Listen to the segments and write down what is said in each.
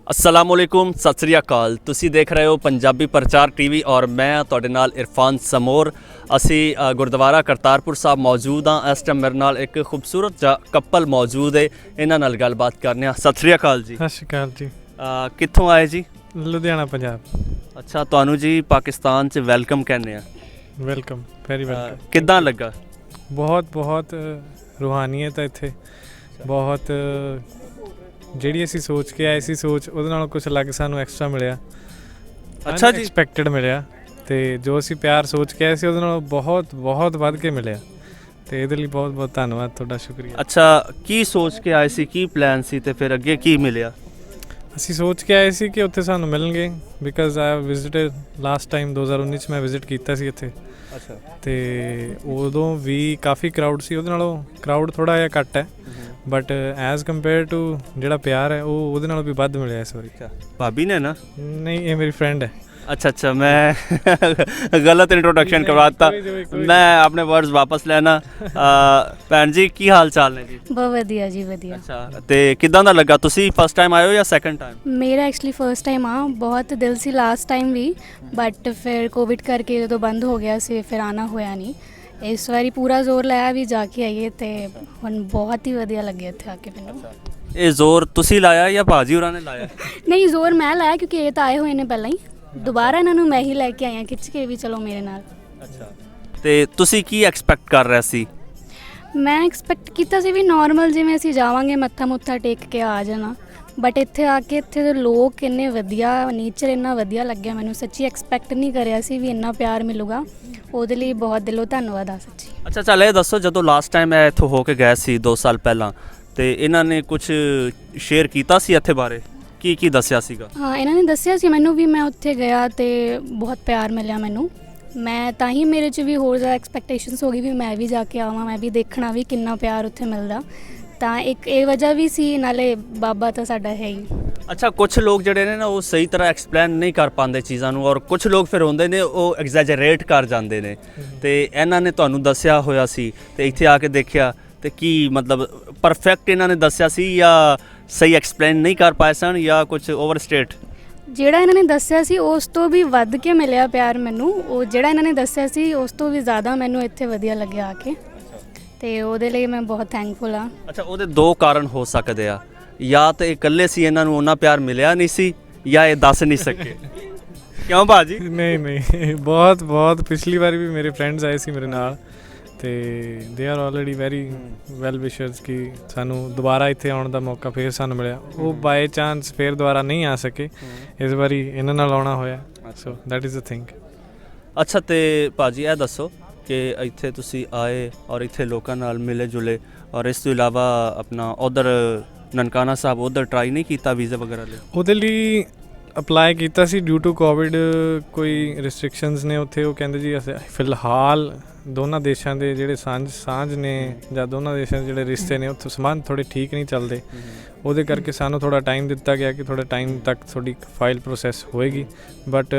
अस्सलामुअलैकुम सत श्री अकाल। तुसी देख रहे हो पंजाबी प्रचार टीवी और मैं तुहाडे नाल इरफान समोर। असी गुरुद्वारा करतारपुर साहब मौजूद हाँ। इस टाइम मेरे नाल एक खूबसूरत जा कपल मौजूद है, इन्हां नाल गलबात करने आ। सत श्री अकाल जी। सत श्री अकाल जी। कित्थों आए जी? लुधियाना पंजाब। अच्छा, तुहानू जी पाकिस्तान च वेलकम कहने आ। Welcome, very welcome. किद्दां लगा? बहुत बहुत रूहानीयत है इत्थे, बहुत ਜਿਹੜੀ ਅਸੀਂ ਸੋਚ ਕੇ ਆਏ ਸੀ ਸੋਚ ਉਹਦੇ ਨਾਲੋਂ ਕੁਝ ਅਲੱਗ ਸਾਨੂੰ ਐਕਸਟਰਾ ਮਿਲਿਆ। ਅੱਛਾ ਜੀ, ਐਕਸਪੈਕਟਡ ਮਿਲਿਆ ਤੇ ਜੋ ਅਸੀਂ ਪਿਆਰ ਸੋਚ ਕੇ ਆਏ ਸੀ ਉਹਦੇ ਨਾਲੋਂ ਬਹੁਤ ਬਹੁਤ ਵੱਧ ਕੇ ਮਿਲਿਆ ਤੇ ਇਹਦੇ ਲਈ ਬਹੁਤ ਬਹੁਤ ਧੰਨਵਾਦ ਤੁਹਾਡਾ, ਸ਼ੁਕਰੀਆ। ਅੱਛਾ, ਕੀ ਸੋਚ ਕੇ ਆਏ ਸੀ, ਕੀ ਪਲਾਨ ਸੀ ਤੇ ਫਿਰ ਅੱਗੇ ਕੀ ਮਿਲਿਆ? ਅਸੀਂ ਸੋਚ ਕੇ ਆਏ ਸੀ ਕਿ ਉੱਥੇ ਸਾਨੂੰ ਮਿਲਣਗੇ because I visited last time 2019 'ਚ ਮੈਂ ਵਿਜ਼ਿਟ ਕੀਤਾ ਸੀ ਇੱਥੇ। ਅੱਛਾ, ਤੇ ਉਦੋਂ ਵੀ ਕਾਫੀ ਕਰਾਊਡ ਸੀ, ਉਹਦੇ ਨਾਲੋਂ ਕਰਾਊਡ ਥੋੜ੍ਹਾ ਜਿਹਾ ਘੱਟ ਹੈ ਬਟ ਐਜ਼ ਕੰਪੇਅਰ ਟੂ ਜਿਹੜਾ ਪਿਆਰ ਹੈ ਉਹ ਉਹਦੇ ਨਾਲੋਂ ਵੀ ਵੱਧ ਮਿਲਿਆ ਇਸ ਵਾਰੀ। ਭਾਬੀ ਨੇ ਨਾ? ਨਹੀਂ, ਇਹ ਮੇਰੀ ਫਰੈਂਡ ਹੈ। अच्छा अच्छा, मैं गलत इंट्रोडक्शन करवाता, मैं अपने वर्ड्स वापस लेना। भैन जी की हाल चाल ने जी? बहुत वधिया जी, वधिया। अच्छा, ते किदां दा लगा? तुसी फर्स्ट टाइम आए हो या सेकंड टाइम? मेरा एक्चुअली फर्स्ट टाइम आ, बहुत दिल सी लास्ट टाइम भी बट फिर कोविड करके जो बंद हो गया सी फिर आना होया नहीं। इस बारी पूरा जोर लाया भी जाके आइए तो हुण बहुत ही वधिया लगे इत्थे आके मैनूं। ये जोर तुसी लाया या भाजी होरां ने लाया? नहीं, जोर मैं लाया क्योंकि ये तो आए हुए ने पहला ही, ਦੁਬਾਰਾ ਇਹਨਾਂ ਨੂੰ ਮੈਂ ਹੀ ਲੈ ਕੇ ਆਈ ਹਾਂ ਖਿੱਚ ਕੇ ਵੀ ਚਲੋ ਮੇਰੇ ਨਾਲ। ਅੱਛਾ, ਤੇ ਤੁਸੀਂ ਕੀ ਐਕਸਪੈਕਟ ਕਰ ਰਹੇ ਸੀ? ਮੈਂ ਐਕਸਪੈਕਟ ਕੀਤਾ ਸੀ ਵੀ ਨਾਰਮਲ ਜਿਵੇਂ ਅਸੀਂ ਜਾਵਾਂਗੇ ਮੱਥਾ ਮੁੱਥਾ ਟੇਕ ਕੇ ਆ ਜਾਣਾ, ਬਟ ਇੱਥੇ ਆ ਕੇ ਇੱਥੇ ਦੇ ਲੋਕ ਇੰਨੇ ਵਧੀਆ, ਨੇਚਰ ਇੰਨਾ ਵਧੀਆ ਲੱਗਿਆ ਮੈਨੂੰ। ਸੱਚੀ ਐਕਸਪੈਕਟ ਨਹੀਂ ਕਰਿਆ ਸੀ ਵੀ ਇੰਨਾ ਪਿਆਰ ਮਿਲੂਗਾ, ਉਹਦੇ ਲਈ ਬਹੁਤ ਦਿਲੋਂ ਧੰਨਵਾਦ ਆ ਸੱਚੀ। ਅੱਛਾ, ਚੱਲ ਇਹ ਦੱਸੋ, ਜਦੋਂ ਲਾਸਟ ਟਾਈਮ ਇਹ ਇੱਥੋਂ ਹੋ ਕੇ ਗਏ ਸੀ 2 ਸਾਲ ਪਹਿਲਾਂ, ਤੇ ਇਹਨਾਂ ਨੇ ਕੁਝ ਸ਼ੇਅਰ ਕੀਤਾ ਸੀ ਇੱਥੇ ਬਾਰੇ? ਕੀ ਦੱਸਿਆ ਸੀਗਾ? ਹਾਂ, ਇਹਨਾਂ ਨੇ ਦੱਸਿਆ ਸੀ ਮੈਨੂੰ ਵੀ ਮੈਂ ਉੱਥੇ ਗਿਆ ਤੇ ਬਹੁਤ ਪਿਆਰ ਮਿਲਿਆ ਮੈਨੂੰ। ਮੈਂ ਤਾਂ ਹੀ ਮੇਰੇ 'ਚ ਵੀ ਹੋਰ ਜ਼ਿਆਦਾ ਐਕਸਪੈਕਟੇਸ਼ਨਸ ਹੋ ਗਈ ਵੀ ਮੈਂ ਵੀ ਜਾ ਕੇ ਆਵਾਂ, ਮੈਂ ਵੀ ਦੇਖਣਾ ਵੀ ਕਿੰਨਾ ਪਿਆਰ ਉੱਥੇ ਮਿਲਦਾ। ਤਾਂ ਇੱਕ ਇਹ ਵਜ੍ਹਾ ਵੀ ਸੀ, ਨਾਲੇ ਬਾਬਾ ਤਾਂ ਸਾਡਾ ਹੈ ਹੀ। ਅੱਛਾ, ਕੁਝ ਲੋਕ ਜਿਹੜੇ ਨੇ ਨਾ ਉਹ ਸਹੀ ਤਰ੍ਹਾਂ ਐਕਸਪਲੇਨ ਨਹੀਂ ਕਰ ਪਾਉਂਦੇ ਚੀਜ਼ਾਂ ਨੂੰ, ਔਰ ਕੁਝ ਲੋਕ ਫਿਰ ਹੁੰਦੇ ਨੇ ਉਹ ਐਗਜ਼ੈਜਰੇਟ ਕਰ ਜਾਂਦੇ ਨੇ। ਤੇ ਇਹਨਾਂ ਨੇ ਤੁਹਾਨੂੰ ਦੱਸਿਆ ਹੋਇਆ ਸੀ ਤੇ ਇੱਥੇ ਆ ਕੇ ਦੇਖਿਆ ਤੇ ਕੀ ਮਤਲਬ ਪਰਫੈਕਟ ਇਹਨਾਂ ਨੇ ਦੱਸਿਆ ਸੀ ਜਾਂ ਸਹੀ ਐਕਸਪਲੇਨ ਨਹੀਂ ਕਰ ਪਾਏ ਸਨ ਜਾਂ ਕੁਝ ਓਵਰ ਸਟੇਟ? ਜਿਹੜਾ ਇਹਨਾਂ ਨੇ ਦੱਸਿਆ ਸੀ ਉਸ ਤੋਂ ਵੀ ਵੱਧ ਕੇ ਮਿਲਿਆ ਪਿਆਰ ਮੈਨੂੰ। ਉਹ ਜਿਹੜਾ ਇਹਨਾਂ ਨੇ ਦੱਸਿਆ ਸੀ ਉਸ ਤੋਂ ਵੀ ਜ਼ਿਆਦਾ ਮੈਨੂੰ ਇੱਥੇ ਵਧੀਆ ਲੱਗਿਆ ਆ ਕੇ, ਤੇ ਉਹਦੇ ਲਈ ਮੈਂ ਬਹੁਤ ਥੈਂਕਫੁਲ ਹਾਂ। ਅੱਛਾ, ਉਹਦੇ 2 ਕਾਰਨ ਹੋ ਸਕਦੇ ਆ, ਜਾਂ ਤਾਂ ਇਕੱਲੇ ਸੀ ਇਹਨਾਂ ਨੂੰ ਉਹਨਾਂ ਪਿਆਰ ਮਿਲਿਆ ਨਹੀਂ ਸੀ, ਜਾਂ ਇਹ ਦੱਸ ਨਹੀਂ ਸਕੇ। ਕਿਉਂ ਭਾਜੀ? ਨਹੀਂ ਨਹੀਂ, ਬਹੁਤ ਬਹੁਤ ਪਿਛਲੀ ਵਾਰੀ ਵੀ ਮੇਰੇ ਫਰੈਂਡਸ ਆਏ ਸੀ ਮੇਰੇ ਨਾਲ ਤੇ they are already very well wishers ਕਿ ਸਾਨੂੰ ਦੁਬਾਰਾ ਇੱਥੇ ਆਉਣ ਦਾ ਮੌਕਾ ਫਿਰ ਸਾਨੂੰ ਮਿਲਿਆ। ਉਹ ਬਾਏ ਚਾਂਸ ਫਿਰ ਦੁਬਾਰਾ ਨਹੀਂ ਆ ਸਕੇ, ਇਸ ਵਾਰੀ ਇਹਨਾਂ ਨਾਲ ਆਉਣਾ ਹੋਇਆ, so that is the thing. ਅੱਛਾ, ਤੇ ਭਾਜੀ ਇਹ ਦੱਸੋ ਕਿ ਇੱਥੇ ਤੁਸੀਂ ਆਏ ਔਰ ਇੱਥੇ ਲੋਕਾਂ ਨਾਲ ਮਿਲੇ ਜੁਲੇ, ਔਰ ਇਸ ਤੋਂ ਇਲਾਵਾ ਆਪਣਾ ਉਧਰ ਨਨਕਾਣਾ ਸਾਹਿਬ ਉਧਰ ਟਰਾਈ ਨਹੀਂ ਕੀਤਾ ਵੀਜ਼ਾ ਵਗੈਰਾ ਲਈ? ਉਹਦੇ ਲਈ ਅਪਲਾਈ ਕੀਤਾ ਸੀ, ਡਿਊ ਟੂ ਕੋਵਿਡ ਕੋਈ ਰਿਸਟ੍ਰਿਕਸ਼ਨਸ ਨੇ ਉੱਥੇ। ਉਹ ਕਹਿੰਦੇ ਜੀ ਅਸੀਂ ਫਿਲਹਾਲ ਦੋਨਾਂ ਦੇਸ਼ਾਂ ਦੇ ਜਿਹੜੇ ਸਾਂਝ ਨੇ ਜਾਂ ਦੋਨਾਂ ਦੇਸ਼ਾਂ ਦੇ ਜਿਹੜੇ ਰਿਸ਼ਤੇ ਨੇ ਉੱਥੇ ਸੰਬੰਧ ਥੋੜ੍ਹੇ ਠੀਕ ਨਹੀਂ ਚੱਲਦੇ, ਉਹਦੇ ਕਰਕੇ ਸਾਨੂੰ ਥੋੜ੍ਹਾ ਟਾਈਮ ਦਿੱਤਾ ਗਿਆ ਕਿ ਥੋੜ੍ਹਾ ਟਾਈਮ ਤੱਕ ਤੁਹਾਡੀ ਫਾਈਲ ਪ੍ਰੋਸੈਸ ਹੋਏਗੀ। ਬਟ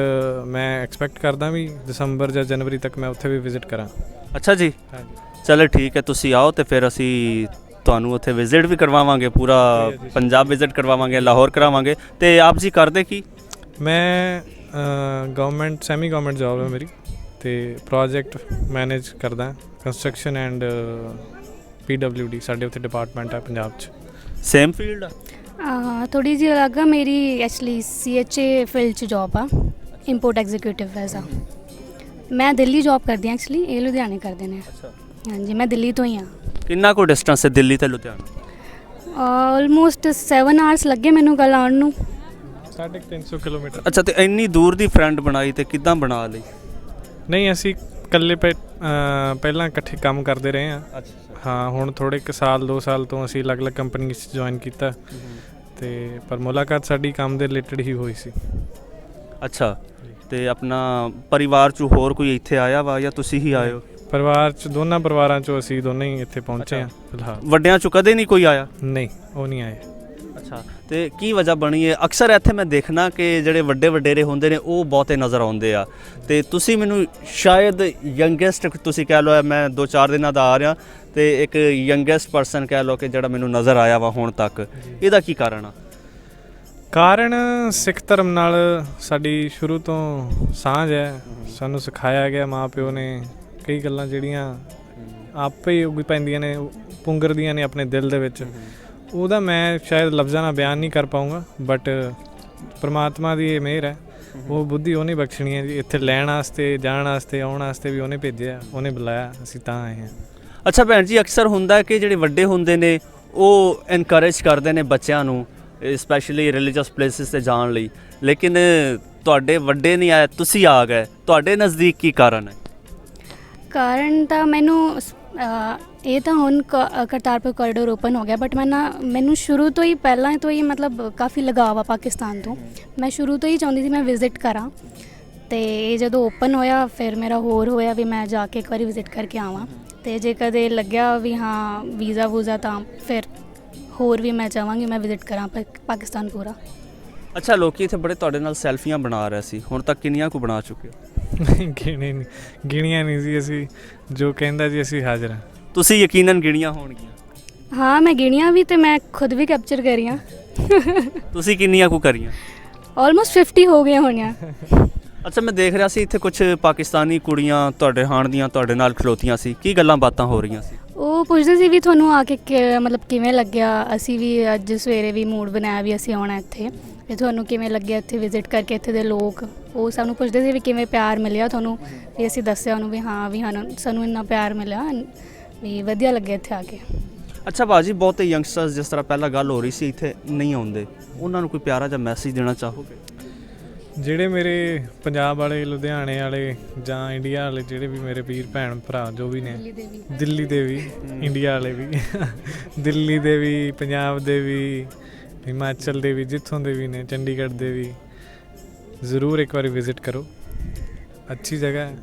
ਮੈਂ ਐਕਸਪੈਕਟ ਕਰਦਾ ਵੀ ਦਸੰਬਰ ਜਾਂ ਜਨਵਰੀ ਤੱਕ ਮੈਂ ਉੱਥੇ ਵੀ ਵਿਜ਼ਿਟ ਕਰਾਂ। ਅੱਛਾ ਜੀ, ਹਾਂਜੀ, ਚਲੋ ਠੀਕ ਹੈ, ਤੁਸੀਂ ਆਓ ਤੇ ਫਿਰ ਅਸੀਂ ਤੁਹਾਨੂੰ ਉੱਥੇ ਵਿਜ਼ਿਟ ਵੀ ਕਰਵਾਵਾਂਗੇ, ਪੂਰਾ ਪੰਜਾਬ ਵਿਜ਼ਿਟ ਕਰਵਾਵਾਂਗੇ, ਲਾਹੌਰ ਕਰਾਵਾਂਗੇ। ਤੇ ਆਪ ਜੀ ਕਰਦੇ ਕੀ? ਮੈਂ ਗਵਰਨਮੈਂਟ ਸੈਮੀ ਗਵਰਨਮੈਂਟ ਜੋਬ ਹੈ ਮੇਰੀ ਤੇ ਪ੍ਰੋਜੈਕਟ ਮੈਨੇਜ ਕਰਦਾ, ਕੰਸਟਰਕਸ਼ਨ ਐਂਡ PWD ਸਾਡੇ ਉੱਥੇ ਡਿਪਾਰਟਮੈਂਟ ਹੈ ਪੰਜਾਬ 'ਚ। ਸੇਮ ਫੀਲਡ ਆ? ਹਾਂ, ਥੋੜ੍ਹੀ ਜਿਹੀ ਅਲੱਗ ਆ ਮੇਰੀ। ਐਕਚੁਅਲੀ CHA ਫੀਲਡ 'ਚ ਜੋਬ ਆ, ਇੰਪੋਰਟ ਐਗਜ਼ੀਕਿਊਟਿਵ ਐਜ਼ ਆ। ਮੈਂ ਦਿੱਲੀ ਜੋਬ ਕਰਦੀ ਹਾਂ ਐਕਚੁਅਲੀ, ਇਹ ਲੁਧਿਆਣੇ ਕਰਦੇ ਨੇ। ਅੱਛਾ, ਹਾਂਜੀ, ਮੈਂ ਦਿੱਲੀ ਤੋਂ ਹੀ ਹਾਂ। ਕਿੰਨਾ ਕੁ ਡਿਸਟੈਂਸ ਹੈ ਦਿੱਲੀ ਤੇ ਲੁਧਿਆਣਾ? ਆਲਮੋਸਟ 7 ਆਵਰਸ ਲੱਗੇ ਮੈਨੂੰ ਕੱਲ੍ਹ ਆਉਣ ਨੂੰ। 350 ਕਿਲੋਮੀਟਰ। ਅੱਛਾ, ਤੇ ਇੰਨੀ ਦੂਰ ਦੀ ਫਰੈਂਡ ਬਣਾਈ ਤੇ ਕਿੱਦਾਂ ਬਣਾ ਲਈ? ਨਹੀਂ, ਅਸੀਂ ਇਕੱਲੇ ਪਹਿਲਾਂ ਇਕੱਠੇ ਕੰਮ ਕਰਦੇ ਰਹੇ ਹਾਂ। ਅੱਛਾ, ਹਾਂ, ਹੁਣ ਥੋੜ੍ਹੇ ਕੁ ਸਾਲ 2 ਸਾਲ ਤੋਂ ਅਸੀਂ ਅਲੱਗ-ਅਲੱਗ ਕੰਪਨੀ 'ਚ ਜੁਆਇਨ ਕੀਤਾ ਤੇ ਪਰ ਮੁਲਾਕਾਤ ਸਾਡੀ ਕੰਮ ਦੇ ਰਿਲੇਟਡ ਹੀ ਹੋਈ ਸੀ। ਅੱਛਾ, ਤੇ ਆਪਣਾ ਪਰਿਵਾਰ 'ਚ ਹੋਰ ਕੋਈ ਇੱਥੇ ਆਇਆ ਵਾ ਜਾਂ ਤੁਸੀਂ ਹੀ ਆਏ ਹੋ? ਪਰਿਵਾਰ 'ਚ ਦੋਨਾਂ ਪਰਿਵਾਰਾਂ 'ਚੋਂ ਅਸੀਂ ਦੋਨੇ ਹੀ ਇੱਥੇ ਪਹੁੰਚੇ ਹਾਂ ਫਿਲਹਾਲ। ਵੱਡਿਆਂ 'ਚੋਂ ਕਦੇ ਨਹੀਂ ਕੋਈ ਆਇਆ? ਨਹੀਂ, ਉਹ ਨਹੀਂ ਆਏ। ਅੱਛਾ, ਤੇ ਕੀ ਵਜ੍ਹਾ ਬਣੀ ਹੈ? ਅਕਸਰ ਇੱਥੇ ਮੈਂ ਦੇਖਣਾ ਕਿ ਜਿਹੜੇ ਵੱਡੇ ਵਡੇਰੇ ਹੁੰਦੇ ਨੇ ਉਹ ਬਹੁਤੇ ਨਜ਼ਰ ਆਉਂਦੇ ਆ, ਤੇ ਤੁਸੀਂ ਮੈਨੂੰ ਸ਼ਾਇਦ ਯੰਗੈਸਟ ਤੁਸੀਂ ਕਹਿ ਲਓ, ਮੈਂ 2-4 ਦਿਨਾਂ ਦਾ ਆ ਰਿਹਾ ਤੇ ਇੱਕ ਯੰਗੈਸਟ ਪਰਸਨ ਕਹਿ ਲਓ ਕਿ ਜਿਹੜਾ ਮੈਨੂੰ ਨਜ਼ਰ ਆਇਆ ਵਾ ਹੁਣ ਤੱਕ, ਇਹਦਾ ਕੀ ਕਾਰਨ ਆ? ਕਾਰਨ ਸਿੱਖ ਧਰਮ ਨਾਲ ਸਾਡੀ ਸ਼ੁਰੂ ਤੋਂ ਸਾਂਝ ਹੈ। ਸਾਨੂੰ ਸਿਖਾਇਆ ਗਿਆ ਮਾਂ ਪਿਓ ਨੇ ਕਈ ਗੱਲਾਂ ਜਿਹੜੀਆਂ ਆਪੇ ਹੀ ਉੱਗ ਪੈਂਦੀਆਂ ਨੇ, ਪੁੰਗਰਦੀਆਂ ਨੇ ਆਪਣੇ ਦਿਲ ਦੇ ਵਿੱਚ। ਉਹਦਾ ਮੈਂ ਸ਼ਾਇਦ ਲਫ਼ਜ਼ਾਂ ਨਾਲ ਬਿਆਨ ਨਹੀਂ ਕਰ ਪਾਊਂਗਾ, ਬਟ ਪਰਮਾਤਮਾ ਦੀ ਇਹ ਮਿਹਰ ਹੈ, ਉਹ ਬੁੱਧੀ ਉਹਨੇ ਬਖਸ਼ਣੀ ਹੈ ਜੀ। ਇੱਥੇ ਲੈਣ ਵਾਸਤੇ, ਜਾਣ ਵਾਸਤੇ, ਆਉਣ ਵਾਸਤੇ ਵੀ ਉਹਨੇ ਭੇਜਿਆ, ਉਹਨੇ ਬੁਲਾਇਆ, ਅਸੀਂ ਤਾਂ ਆਏ ਹਾਂ। ਅੱਛਾ ਭੈਣ ਜੀ, ਅਕਸਰ ਹੁੰਦਾ ਕਿ ਜਿਹੜੇ ਵੱਡੇ ਹੁੰਦੇ ਨੇ ਉਹ ਇਨਕਰੇਜ ਕਰਦੇ ਨੇ ਬੱਚਿਆਂ ਨੂੰ ਸਪੈਸ਼ਲੀ ਰਿਲੀਜੀਅਸ ਪਲੇਸਿਸ ਤੇ ਜਾਣ ਲਈ, ਲੇਕਿਨ ਤੁਹਾਡੇ ਵੱਡੇ ਨਹੀਂ ਆਏ, ਤੁਸੀਂ ਆ ਗਏ। ਤੁਹਾਡੇ ਨਜ਼ਦੀਕ ਕੀ ਕਾਰਨ ਹੈ? ਕਾਰਨ ਤਾਂ ਮੈਨੂੰ ਇਹ ਤਾਂ ਹੁਣ ਕਰਤਾਰਪੁਰ ਕੋਰੀਡੋਰ ਓਪਨ ਹੋ ਗਿਆ, ਬਟ ਮੈਨੂੰ ਸ਼ੁਰੂ ਤੋਂ ਹੀ, ਪਹਿਲਾਂ ਤੋਂ ਹੀ ਮਤਲਬ ਕਾਫੀ ਲਗਾਵ ਆ ਪਾਕਿਸਤਾਨ ਤੋਂ। ਮੈਂ ਸ਼ੁਰੂ ਤੋਂ ਹੀ ਚਾਹੁੰਦੀ ਸੀ ਮੈਂ ਵਿਜ਼ਿਟ ਕਰਾਂ, ਅਤੇ ਇਹ ਜਦੋਂ ਓਪਨ ਹੋਇਆ ਫਿਰ ਮੇਰਾ ਹੋਰ ਹੋਇਆ ਵੀ ਮੈਂ ਜਾ ਕੇ ਇੱਕ ਵਾਰੀ ਵਿਜ਼ਿਟ ਕਰਕੇ ਆਵਾਂ। ਅਤੇ ਜੇ ਕਦੇ ਲੱਗਿਆ ਵੀ ਹਾਂ ਵੀਜ਼ਾ ਵੂਜ਼ਾ, ਤਾਂ ਫਿਰ ਹੋਰ ਵੀ ਮੈਂ ਚਾਹਾਂਗੀ ਮੈਂ ਵਿਜ਼ਿਟ ਕਰਾਂ ਪਾਕਿਸਤਾਨ ਪੂਰਾ। ਅੱਛਾ, ਲੋਕੀ ਇੱਥੇ ਬੜੇ ਤੁਹਾਡੇ ਨਾਲ ਸੈਲਫੀਆਂ ਬਣਾ ਰਹੇ ਸੀ, ਹੁਣ ਤੱਕ ਕਿੰਨੀਆਂ ਕੁ ਬਣਾ ਚੁੱਕੇ ਹੋ? ਗਿਣੀਆਂ ਨਹੀਂ ਸੀ ਅਸੀਂ, ਜੋ ਕਹਿੰਦਾ ਜੀ ਅਸੀਂ ਹਾਜ਼ਰ ਹਾਂ। ਤੁਸੀਂ ਯਕੀਨਨ ਗਿਣੀਆਂ ਹੋਣਗੀਆਂ। ਹਾਂ, ਮੈਂ ਗਿਣੀਆਂ ਵੀ ਅਤੇ ਮੈਂ ਖੁਦ ਵੀ ਕੈਪਚਰ ਕਰੀਆਂ। ਤੁਸੀਂ ਕਿੰਨੀਆਂ ਕੁ ਕਰੀਆਂ? ਆਲਮੋਸਟ 50 ਹੋ ਗਈਆਂ ਹੋਣੀਆਂ। ਅੱਛਾ, ਮੈਂ ਦੇਖ ਰਿਹਾ ਸੀ ਇੱਥੇ ਕੁਝ ਪਾਕਿਸਤਾਨੀ ਕੁੜੀਆਂ ਤੁਹਾਡੇ ਹਾਣ ਦੀਆਂ ਤੁਹਾਡੇ ਨਾਲ ਖਲੋਤੀਆਂ ਸੀ, ਕੀ ਗੱਲਾਂ ਬਾਤਾਂ ਹੋ ਰਹੀਆਂ ਸੀ? ਉਹ ਪੁੱਛਦੇ ਸੀ ਵੀ ਤੁਹਾਨੂੰ ਆ ਕੇ ਮਤਲਬ ਕਿਵੇਂ ਲੱਗਿਆ। ਅਸੀਂ ਵੀ ਅੱਜ ਸਵੇਰੇ ਵੀ ਮੂਡ ਬਣਾਇਆ ਵੀ ਅਸੀਂ ਆਉਣਾ ਇੱਥੇ, ਵੀ ਤੁਹਾਨੂੰ ਕਿਵੇਂ ਲੱਗਿਆ ਇੱਥੇ ਵਿਜ਼ਿਟ ਕਰਕੇ, ਇੱਥੇ ਦੇ ਲੋਕ। ਉਹ ਸਾਨੂੰ ਪੁੱਛਦੇ ਸੀ ਵੀ ਕਿਵੇਂ ਪਿਆਰ ਮਿਲਿਆ ਤੁਹਾਨੂੰ, ਵੀ ਅਸੀਂ ਦੱਸਿਆ ਉਹਨੂੰ ਵੀ ਹਾਂ ਵੀ ਸਾਨੂੰ ਇੰਨਾ ਪਿਆਰ ਮਿਲਿਆ, ਵੀ ਵਧੀਆ ਲੱਗਿਆ ਇੱਥੇ ਆ ਕੇ। ਅੱਛਾ ਭਾਜੀ, ਬਹੁਤੇ ਯੰਗਸਟਰਸ ਜਿਸ ਤਰ੍ਹਾਂ ਪਹਿਲਾਂ ਗੱਲ ਹੋ ਰਹੀ ਸੀ ਇੱਥੇ ਨਹੀਂ ਆਉਂਦੇ, ਉਹਨਾਂ ਨੂੰ ਕੋਈ ਪਿਆਰਾ ਜਿਹਾ ਮੈਸੇਜ ਦੇਣਾ ਚਾਹੋਗੇ? ਜਿਹੜੇ ਮੇਰੇ ਪੰਜਾਬ ਵਾਲੇ, ਲੁਧਿਆਣੇ ਵਾਲੇ ਜਾਂ ਇੰਡੀਆ ਵਾਲੇ ਜਿਹੜੇ ਵੀ ਮੇਰੇ ਵੀਰ ਭੈਣ ਭਰਾ ਜੋ ਵੀ ਨੇ, ਦਿੱਲੀ ਦੇ ਵੀ, ਇੰਡੀਆ ਵਾਲੇ ਵੀ, ਦਿੱਲੀ ਦੇ ਵੀ, ਪੰਜਾਬ ਦੇ ਵੀ, ਹਿਮਾਚਲ ਦੇ ਵੀ, ਜਿੱਥੋਂ ਦੇ ਵੀ ਨੇ, ਚੰਡੀਗੜ੍ਹ ਦੇ ਵੀ, ਜ਼ਰੂਰ ਇੱਕ ਵਾਰੀ ਵਿਜ਼ਿਟ ਕਰੋ। ਅੱਛੀ ਜਗ੍ਹਾ ਹੈ,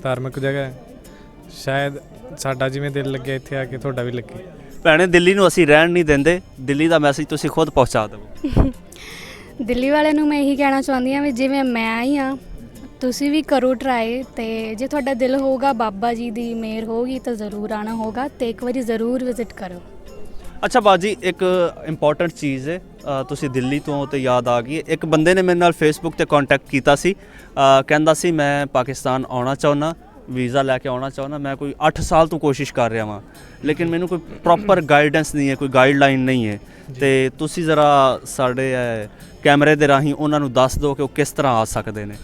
ਧਾਰਮਿਕ ਜਗ੍ਹਾ ਹੈ, ਸ਼ਾਇਦ ਸਾਡਾ ਜਿਵੇਂ ਦਿਲ ਲੱਗਿਆ ਇੱਥੇ ਆ ਕੇ ਤੁਹਾਡਾ ਵੀ ਲੱਗੇ। ਭੈਣੇ, ਦਿੱਲੀ ਨੂੰ ਅਸੀਂ ਰਹਿਣ ਨਹੀਂ ਦਿੰਦੇ, ਦਿੱਲੀ ਦਾ ਮੈਸੇਜ ਤੁਸੀਂ ਖੁਦ ਪਹੁੰਚਾ ਦਿਓ। ਦਿੱਲੀ ਵਾਲਿਆਂ ਨੂੰ ਮੈਂ ਇਹੀ ਕਹਿਣਾ ਚਾਹੁੰਦੀ ਹਾਂ ਵੀ ਜਿਵੇਂ ਮੈਂ ਆਈ ਹਾਂ, ਤੁਸੀਂ ਵੀ ਕਰੋ ਟਰਾਈ, ਅਤੇ ਜੇ ਤੁਹਾਡਾ ਦਿਲ ਹੋਊਗਾ, ਬਾਬਾ ਜੀ ਦੀ ਮਿਹਰ ਹੋਊਗੀ ਤਾਂ ਜ਼ਰੂਰ ਆਉਣਾ ਹੋਗਾ, ਅਤੇ ਇੱਕ ਵਾਰੀ ਜ਼ਰੂਰ ਵਿਜ਼ਿਟ ਕਰੋ। ਅੱਛਾ ਬਾਜੀ, ਇੱਕ ਇੰਪੋਰਟੈਂਟ ਚੀਜ਼ ਹੈ, ਤੁਸੀਂ ਦਿੱਲੀ ਤੋਂ ਤੇ ਯਾਦ ਆ ਗਈ, ਇੱਕ ਬੰਦੇ ਨੇ ਮੇਰੇ ਨਾਲ ਫੇਸਬੁੱਕ ਤੇ ਕੰਟੈਕਟ ਕੀਤਾ ਸੀ, ਕਹਿੰਦਾ ਸੀ ਮੈਂ ਪਾਕਿਸਤਾਨ ਆਉਣਾ ਚਾਹੁੰਦਾ, ਵੀਜ਼ਾ ਲੈ ਕੇ ਆਉਣਾ ਚਾਹੁੰਦਾ, ਮੈਂ ਕੋਈ 8 ਸਾਲ ਤੋਂ ਕੋਸ਼ਿਸ਼ ਕਰ ਰਿਹਾ ਵਾਂ, ਲੇਕਿਨ ਮੈਨੂੰ ਕੋਈ ਪ੍ਰੋਪਰ ਗਾਈਡੈਂਸ ਨਹੀਂ ਹੈ, ਕੋਈ ਗਾਈਡਲਾਈਨ ਨਹੀਂ ਹੈ, ਤੇ ਤੁਸੀਂ ਜ਼ਰਾ ਸਾਡੇ ਕੈਮਰੇ ਦੇ ਰਾਹੀਂ ਉਹਨਾਂ ਨੂੰ ਦੱਸ ਦਿਓ ਕਿ ਉਹ ਕਿਸ ਤਰ੍ਹਾਂ ਆ ਸਕਦੇ ਨੇ।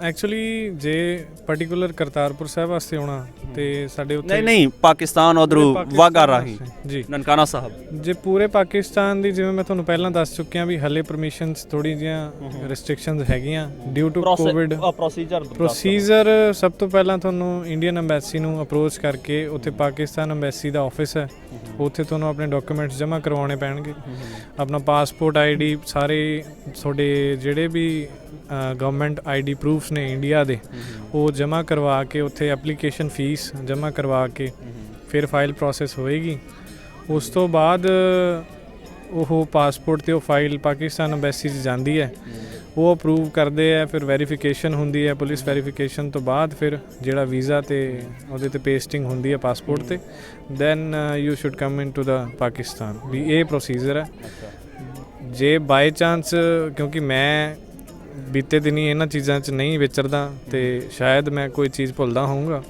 ਐਕਚੁਅਲੀ ਜੇ ਪਾਰਟਿਕੂਲਰ ਕਰਤਾਰਪੁਰ ਸਾਹਿਬ ਵਾਸਤੇ ਆਉਣਾ ਤੇ ਸਾਡੇ ਉੱਥੇ ਨਹੀਂ ਪਾਕਿਸਤਾਨ ਉਧਰੋਂ ਵਾਗਾ ਰਾਹੀਂ ਜੀ ਨਨਕਾਣਾ ਸਾਹਿਬ, ਜੇ ਪੂਰੇ ਪਾਕਿਸਤਾਨ ਦੀ, ਜਿਵੇਂ ਮੈਂ ਤੁਹਾਨੂੰ ਪਹਿਲਾਂ ਦੱਸ ਚੁੱਕਿਆ ਵੀ ਹਲੇ ਪਰਮਿਸ਼ਨਸ ਥੋੜੀ ਜਿਹੀਆਂ ਰਿਸਟ੍ਰਿਕਸ਼ਨਸ ਹੈਗੀਆਂ ਡਿਊ ਟੂ ਕੋਵਿਡ। ਪ੍ਰੋਸੀਜਰ ਸਭ ਤੋਂ ਪਹਿਲਾਂ ਤੁਹਾਨੂੰ ਇੰਡੀਅਨ ਐਮਬੈਸੀ ਨੂੰ ਅਪਰੋਚ ਕਰਕੇ, ਉੱਥੇ ਪਾਕਿਸਤਾਨ ਐਮਬੈਸੀ ਦਾ ਆਫਿਸ ਹੈ, ਉੱਥੇ ਤੁਹਾਨੂੰ ਆਪਣੇ ਡਾਕੂਮੈਂਟਸ ਜਮ੍ਹਾਂ ਕਰਵਾਉਣੇ ਪੈਣਗੇ, ਆਪਣਾ ਪਾਸਪੋਰਟ, ਆਈਡੀ, ਸਾਰੇ ਤੁਹਾਡੇ ਜਿਹੜੇ ਵੀ ਗਵਰਨਮੈਂਟ ਆਈਡੀ ਪ੍ਰੂਫਸ ਨੇ ਇੰਡੀਆ ਦੇ, ਉਹ ਜਮ੍ਹਾਂ ਕਰਵਾ ਕੇ ਉੱਥੇ ਐਪਲੀਕੇਸ਼ਨ ਫੀਸ ਜਮ੍ਹਾਂ ਕਰਵਾ ਕੇ ਫਿਰ ਫਾਈਲ ਪ੍ਰੋਸੈਸ ਹੋਏਗੀ। ਉਸ ਤੋਂ ਬਾਅਦ ਉਹ ਪਾਸਪੋਰਟ ਤੇ ਉਹ ਫਾਈਲ ਪਾਕਿਸਤਾਨ ਐਮਬੈਸੀ 'ਚ ਜਾਂਦੀ ਹੈ, ਉਹ ਅਪਰੂਵ ਕਰਦੇ ਆ, ਫਿਰ ਵੈਰੀਫਿਕੇਸ਼ਨ ਹੁੰਦੀ ਹੈ, ਪੁਲਿਸ ਵੈਰੀਫਿਕੇਸ਼ਨ ਤੋਂ ਬਾਅਦ ਫਿਰ ਜਿਹੜਾ ਵੀਜ਼ਾ ਤੇ ਉਹਦੇ ਤੇ ਪੇਸਟਿੰਗ ਹੁੰਦੀ ਹੈ ਪਾਸਪੋਰਟ ਤੇ, then you should come in to the Pakistan. ਵੀ ਇਹ ਪ੍ਰੋਸੀਜਰ ਹੈ। ਜੇ ਬਾਈ ਚਾਂਸ, ਕਿਉਂਕਿ ਮੈਂ ਬੀਤੇ ਦਿਨੀ ਇਹਨਾਂ ਚੀਜ਼ਾਂ 'ਚ ਨਹੀਂ ਵਿਚਰਦਾ ਤੇ ਸ਼ਾਇਦ ਮੈਂ ਕੋਈ ਚੀਜ਼ ਭੁੱਲਦਾ ਹੋਊਂਗਾ,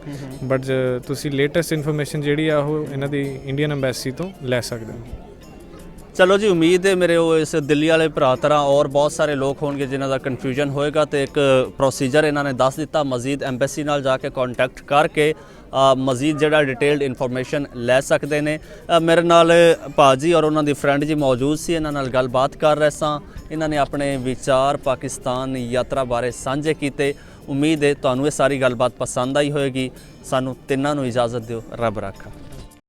ਬਟ ਤੁਸੀਂ ਲੇਟੈਸਟ ਇਨਫੋਰਮੇਸ਼ਨ ਜਿਹੜੀ ਆ ਉਹ ਇਹਨਾਂ ਦੀ ਇੰਡੀਅਨ ਐਮਬੈਸੀ ਤੋਂ ਲੈ ਸਕਦੇ ਹੋ। ਚਲੋ ਜੀ, ਉਮੀਦ ਹੈ ਮੇਰੇ ਉਹ ਇਸ ਦਿੱਲੀ ਵਾਲੇ ਭਰਾ ਤਰ੍ਹਾਂ ਔਰ ਬਹੁਤ ਸਾਰੇ ਲੋਕ ਹੋਣਗੇ ਜਿਨ੍ਹਾਂ ਦਾ ਕਨਫਿਊਜ਼ਨ ਹੋਏਗਾ, ਤੇ ਇੱਕ ਪ੍ਰੋਸੀਜਰ ਇਹਨਾਂ ਨੇ ਦੱਸ ਦਿੱਤਾ। ਮਜ਼ੀਦ ਐਮਬੈਸੀ ਨਾਲ ਜਾ ਕੇ ਕੰਟੈਕਟ ਕਰਕੇ ਮਜ਼ੀਦ ਜਿਹੜਾ ਡਿਟੇਲਡ ਇਨਫੋਰਮੇਸ਼ਨ ਲੈ ਸਕਦੇ ਨੇ। ਮੇਰੇ ਨਾਲ ਭਾਜੀ ਔਰ ਉਹਨਾਂ ਦੀ ਫਰੈਂਡ ਜੀ ਮੌਜੂਦ ਸੀ, ਇਹਨਾਂ ਨਾਲ ਗੱਲਬਾਤ ਕਰ ਰਹੇ ਸਾਂ। ਇਹਨਾਂ ਨੇ ਆਪਣੇ ਵਿਚਾਰ ਪਾਕਿਸਤਾਨ ਯਾਤਰਾ ਬਾਰੇ ਸਾਂਝੇ ਕੀਤੇ। ਉਮੀਦ ਹੈ ਤੁਹਾਨੂੰ ਇਹ ਸਾਰੀ ਗੱਲਬਾਤ ਪਸੰਦ ਆਈ ਹੋਏਗੀ। ਸਾਨੂੰ ਤਿੰਨਾਂ ਨੂੰ ਇਜਾਜ਼ਤ ਦਿਓ। ਰੱਬ ਰਾਖਾ।